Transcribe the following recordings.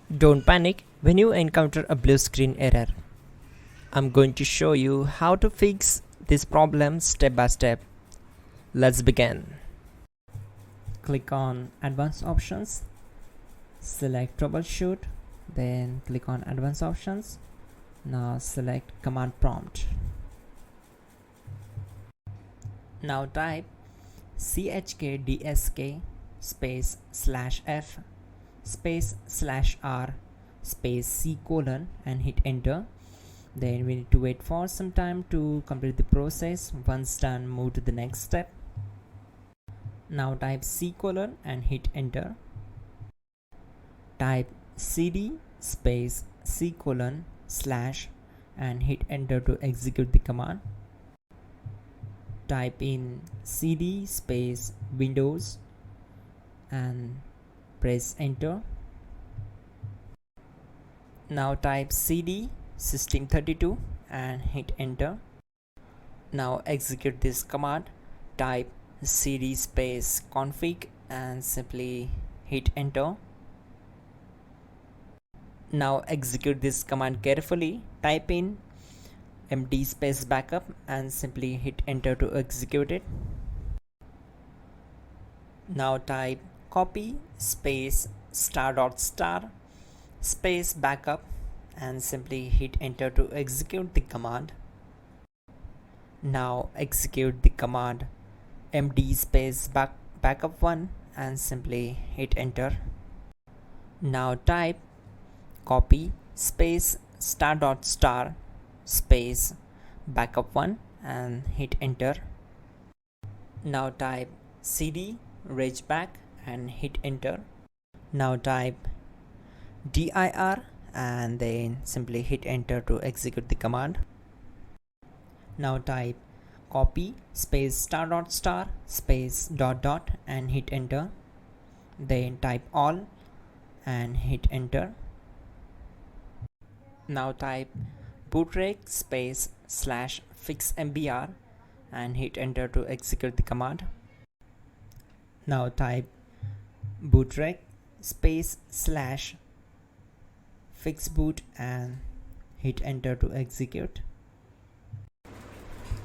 Don't panic when you encounter a blue screen error. I'm going to show you how to fix this problem step by step. Let's begin. Click on Advanced Options, select Troubleshoot, then click on Advanced Options. Now select Command Prompt. Now type chkdsk space /f space /r space c : and hit enter. Then we need to wait for some time to complete the process. Once done, move to the next step. Now type c : and hit enter. Type cd space c : / and hit enter to execute the command. Type in cd space Windows and press enter. Now type cd system32 and hit enter. Now execute this command. Type cd space config and simply hit enter. Now execute this command carefully. Type in md space backup and simply hit enter to execute it. Now type copy space ** space backup and simply hit enter to execute the command. Now execute the command md space backup1 and simply hit enter. Now type copy space ** space backup1 and hit enter. Now type cd regback and hit enter. Now type dir and then simply hit enter to execute the command. Now type copy space ** space ... and hit enter. Then type all and hit enter. Now type bootrec space /fixmbr and hit enter to execute the command. Now type bootrec space /fixboot and hit enter to execute.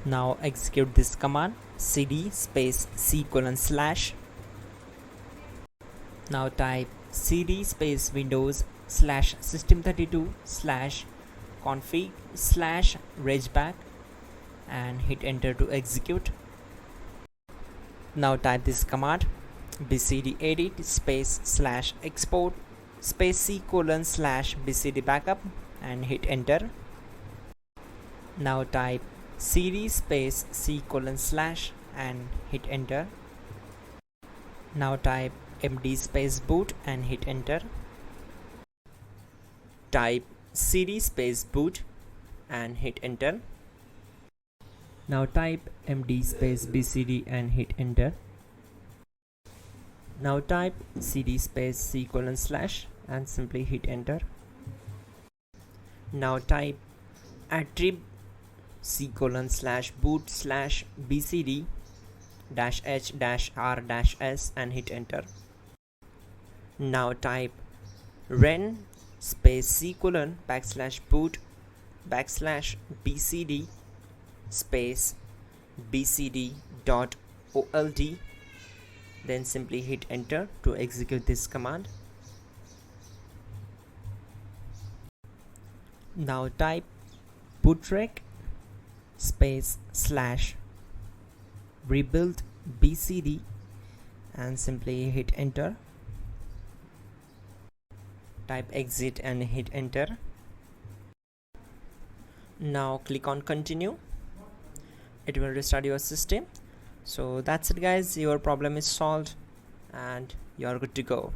Now execute this command cd space c : /. Now type cd space Windows /system32 /config /regback and hit enter to execute. Now type this command bcd edit space /export space c : /bcd backup and hit enter. Now type cd space c : / and hit enter. Now type md space boot and hit enter. Type cd space boot and hit enter. Now type md space bcd and hit enter. Now type cd space c : / and simply hit enter. Now type attrib c : / boot / bcd -h -r -s and hit enter. Now type ren space c : /boot /bcd space bcd.old. Then simply hit enter to execute this command. Now type bootrec space /rebuild bcd and simply hit enter. Type exit and hit enter. Now click on continue. It will restart your system. So that's it guys, your problem is solved and you are good to go.